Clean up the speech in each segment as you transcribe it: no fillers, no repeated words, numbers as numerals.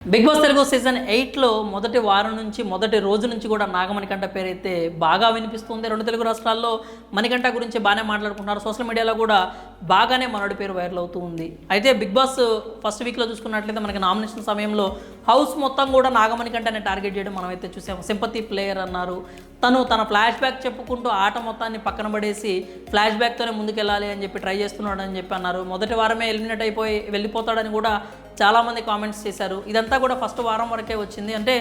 Big boss Telugu season 8లో మొదటి వారం నుంచి మొదటి రోజు నుంచి కూడా నాగమణికంఠ పేరైతే బాగా వినిపిస్తుంది. రెండు తెలుగు రాష్ట్రాల్లో మణికంఠ గురించి బాగానే మాట్లాడుకుంటున్నారు. సోషల్ మీడియాలో కూడా బాగానే మనోడి పేరు వైరల్ అవుతూ ఉంది. అయితే బిగ్ బాస్ ఫస్ట్ వీక్లో చూసుకున్నట్లయితే మనకి నామినేషన్ సమయంలో హౌస్ మొత్తం కూడా నాగమణికంఠని టార్గెట్ చేయడం మనమైతే చూసాము. సింపతి ప్లేయర్ అన్నారు. తన ఫ్లాష్ బ్యాక్ చెప్పుకుంటూ ఆట మొత్తాన్ని పక్కన పడేసి ఫ్లాష్ బ్యాక్తోనే ముందుకెళ్ళాలి అని చెప్పి ట్రై చేస్తున్నాడు అని చెప్పి అన్నారు. మొదటి వారమే ఎలిమినేట్ అయిపోయి వెళ్ళిపోతాడని కూడా చాలామంది కామెంట్స్ చేశారు. ఇదంతా కూడా ఫస్ట్ వారం వరకే వచ్చింది. అంటే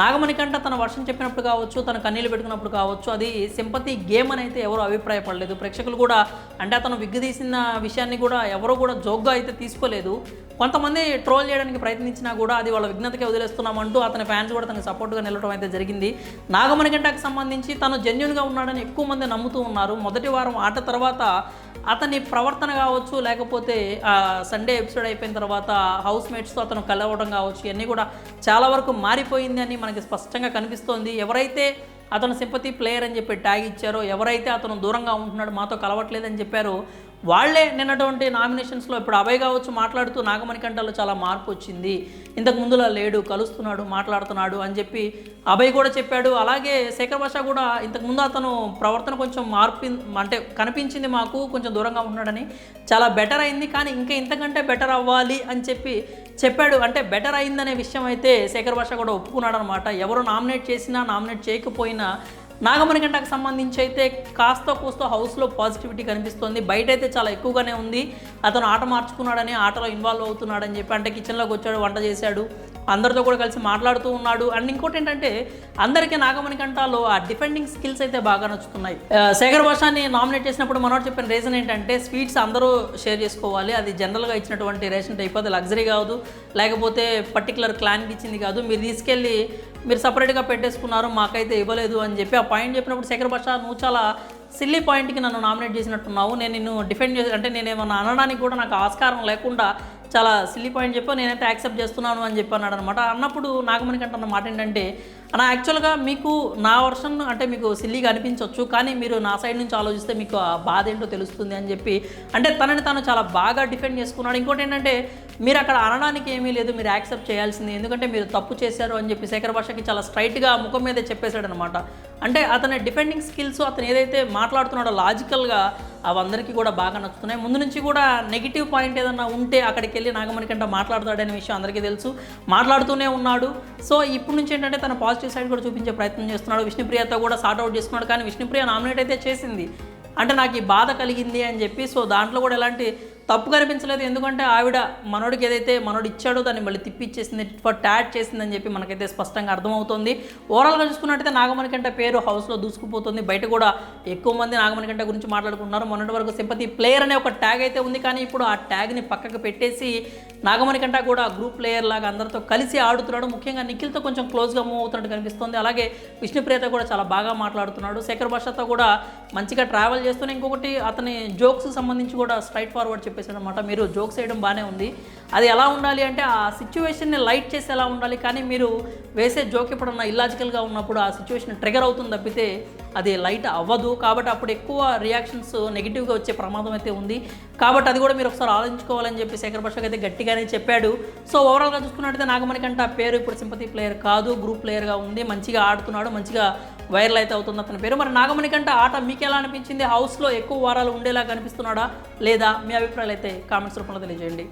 నాగమణికంఠ తన వర్షం చెప్పినప్పుడు కావచ్చు, తన కన్నీళ్ళు పెట్టుకున్నప్పుడు కావచ్చు, అది సింపతి గేమ్ అని అయితే ఎవరు అభిప్రాయపడలేదు. ప్రేక్షకులు కూడా అంటే అతను విగ్గు తీసిన విషయాన్ని కూడా ఎవరు కూడా జోక్గా అయితే తీసుకోలేదు. కొంతమంది ట్రోల్ చేయడానికి ప్రయత్నించినా కూడా అది వాళ్ళ విఘ్నతకే వదిలేస్తున్నామంటూ అతని ఫ్యాన్స్ కూడా తనకు సపోర్ట్గా నిలవడం అయితే జరిగింది. నాగమణికంఠకి సంబంధించి తను జెన్యూన్గా ఉన్నాడని ఎక్కువ మంది నమ్ముతూ ఉన్నారు. మొదటి వారం ఆట తర్వాత అతని ప్రవర్తన కావచ్చు, లేకపోతే సండే ఎపిసోడ్ అయిపోయిన తర్వాత హౌస్ మేట్స్తో అతను కలవడం కావచ్చు, ఇవన్నీ కూడా చాలా వరకు మారిపోయింది అని మనకి స్పష్టంగా కనిపిస్తోంది. ఎవరైతే అతను సింపతి ప్లేయర్ అని చెప్పి ట్యాగ్ ఇచ్చారో, ఎవరైతే అతను దూరంగా ఉంటున్నాడు, మాతో కలవట్లేదని చెప్పారో వాళ్లే నిన్నటువంటి నామినేషన్స్లో ఇప్పుడు అభయ్ కావచ్చు మాట్లాడుతూ నాగమణికంఠలో చాలా మార్పు వచ్చింది, ఇంతకు ముందులా లేడు, కలుస్తున్నాడు, మాట్లాడుతున్నాడు అని చెప్పి అభయ్ కూడా చెప్పాడు. అలాగే శేఖర్ భాష కూడా ఇంతకుముందు అతను ప్రవర్తన కొంచెం మార్పు అంటే కనిపించింది, మాకు కొంచెం దూరంగా ఉంటున్నాడని, చాలా బెటర్ అయింది, కానీ ఇంకా ఇంతకంటే బెటర్ అవ్వాలి అని చెప్పి చెప్పాడు. అంటే బెటర్ అయిందనే విషయం అయితే శేఖర్ భాష కూడా ఒప్పుకున్నాడు అనమాట. ఎవరు నామినేట్ చేసినా నామినేట్ చేయకపోయినా నాగమణికంఠకు సంబంధించి అయితే కాస్త కూస్తో హౌస్లో పాజిటివిటీ కనిపిస్తుంది. బయట అయితే చాలా ఎక్కువగానే ఉంది. అతను ఆట మార్చుకున్నాడని, ఆటలో ఇన్వాల్వ్ అవుతున్నాడని చెప్పి, అంటే కిచెన్లోకి వచ్చాడు, వంట చేశాడు, అందరితో కూడా కలిసి మాట్లాడుతూ ఉన్నాడు. అండ్ ఇంకోటి ఏంటంటే అందరికీ నాగమణికంఠలో ఆ డిఫెండింగ్ స్కిల్స్ అయితే బాగా నచ్చుతున్నాయి. శేఖర్ భాషని నామినేట్ చేసినప్పుడు మనోడు చెప్పిన రీజన్ ఏంటంటే స్వీట్స్ అందరూ షేర్ చేసుకోవాలి, అది జనరల్గా ఇచ్చినటువంటి రేషన్ టైప్, అది లగ్జరీ కాదు, లేకపోతే పర్టికులర్ క్లాన్కి ఇచ్చింది కాదు, మీరు తీసుకెళ్ళి మీరు సపరేట్గా పెట్టేసుకున్నారు, మాకైతే ఇవ్వలేదు అని చెప్పి ఆ పాయింట్ చెప్పినప్పుడు శేఖర్ భాష, నువ్వు చాలా సిల్లీ పాయింట్కి నన్ను నామినేట్ చేసినట్టున్నావు, నేను నిన్ను డిఫెండ్ చేసి అంటే నేనేమన్నా అనడానికి కూడా నాకు ఆస్కారం లేకుండా చాలా సిల్లీ పాయింట్ చెప్పి నేనైతే యాక్సెప్ట్ చేస్తున్నాను అని చెప్పి అన్నాడు అనమాట. అన్నప్పుడు నాగమణికంఠ అన్న మాట ఏంటంటే, అన్న యాక్చువల్గా మీకు నా వర్షన్ అంటే మీకు సిల్లీగా అనిపించవచ్చు, కానీ మీరు నా సైడ్ నుంచి ఆలోచిస్తే మీకు ఆ బాధ ఏంటో తెలుస్తుంది అని చెప్పి అంటే తనని తాను చాలా బాగా డిఫెండ్ చేసుకున్నాడు. ఇంకోటి ఏంటంటే మీరు అక్కడ అనడానికి ఏమీ లేదు, మీరు యాక్సెప్ట్ చేయాల్సింది, ఎందుకంటే మీరు తప్పు చేశారు అని చెప్పి శేఖర్ భాషకి చాలా స్ట్రైట్గా ముఖం మీదే చెప్పేశాడు అనమాట. అంటే అతని డిఫెండింగ్ స్కిల్స్, అతను ఏదైతే మాట్లాడుతున్నాడో లాజికల్గా అవందరికీ కూడా బాగా నచ్చుతున్నాయి. ముందు నుంచి కూడా నెగిటివ్ పాయింట్ ఏదన్నా ఉంటే అక్కడికి వెళ్ళి నాగమణికంఠ మాట్లాడతాడనే విషయం అందరికీ తెలుసు, మాట్లాడుతూనే ఉన్నాడు. సో ఇప్పుడు నుంచి ఏంటంటే తన పాజిటివ్ సైడ్ కూడా చూపించే ప్రయత్నం చేస్తున్నాడు. విష్ణుప్రియతో కూడా సార్ట్అవుట్ చేసుకున్నాడు, కానీ విష్ణుప్రియ నామినేట్ అయితే చేసింది, అంటే నాకు ఈ బాధ కలిగింది అని చెప్పి. సో దాంట్లో కూడా ఎలాంటి తప్పు కనిపించలేదు, ఎందుకంటే ఆవిడ మనోడికి ఏదైతే మనోడు ఇచ్చాడో దాన్ని మళ్ళీ తిప్పిచ్చేసింది, ఫర్ ట్యాట్ చేసిందని చెప్పి మనకైతే స్పష్టంగా అర్థమవుతుంది. ఓవరాల్గా చూసుకున్నట్టయితే నాగమణికంఠ పేరు హౌస్లో దూసుకుపోతుంది. బయట కూడా ఎక్కువ మంది నాగమణికంఠ గురించి మాట్లాడుకుంటున్నారు. మొన్నటి వరకు సింపతి ప్లేయర్ అనే ఒక ట్యాగ్ అయితే ఉంది, కానీ ఇప్పుడు ఆ ట్యాగ్ని పక్కకు పెట్టేసి నాగమణికంఠ కూడా గ్రూప్ ప్లేయర్ లాగా అందరితో కలిసి ఆడుతున్నాడు. ముఖ్యంగా నిఖిల్తో కొంచెం క్లోజ్గా మూవ్ అవుతున్నట్టు కనిపిస్తుంది. అలాగే విష్ణుప్రియతో కూడా చాలా బాగా మాట్లాడుతున్నాడు. శేఖర్ భాషతో కూడా మంచిగా ట్రావెల్ చేస్తూనే ఇంకొకటి అతని జోక్స్కి సంబంధించి కూడా స్ట్రైట్ ఫార్వర్డ్ చెప్పేసాడు అనమాట. మీరు జోక్స్ వేయడం బాగానే ఉంది, అది ఎలా ఉండాలి అంటే ఆ సిచ్యువేషన్ని లైట్ చేసి ఎలా ఉండాలి, కానీ మీరు వేసే జోక్ ఎప్పుడన్నా ఇల్లాజికల్గా ఉన్నప్పుడు ఆ సిచ్యువేషన్ ట్రిగర్ అవుతుంది తప్పితే అది లైట్ అవ్వదు. కాబట్టి అప్పుడు ఎక్కువ రియాక్షన్స్ నెగిటివ్గా వచ్చే ప్రమాదం అయితే ఉంది. కాబట్టి అది కూడా మీరు ఒకసారి ఆలోచించుకోవాలని చెప్పి శేఖర్ భాషకి అయితే గట్టిగానే చెప్పాడు. సో ఓవరాల్గా చూసుకున్నట్టయితే నాగమణికంఠ పేరు ఇప్పుడు సింపతి ప్లేయర్ కాదు, గ్రూప్ ప్లేయర్గా ఉంది, మంచిగా ఆడుతున్నాడు, మంచిగా వైరల్ అయితే అవుతుంది అతని పేరు. మరి నాగమణికంఠ ఆట మీకు ఎలా అనిపించింది? హౌస్లో ఎక్కువ వారాలు ఉండేలా కనిపిస్తున్నాడా లేదా? మీ అభిప్రాయాలు అయితే కామెంట్స్ రూపంలో తెలియజేయండి.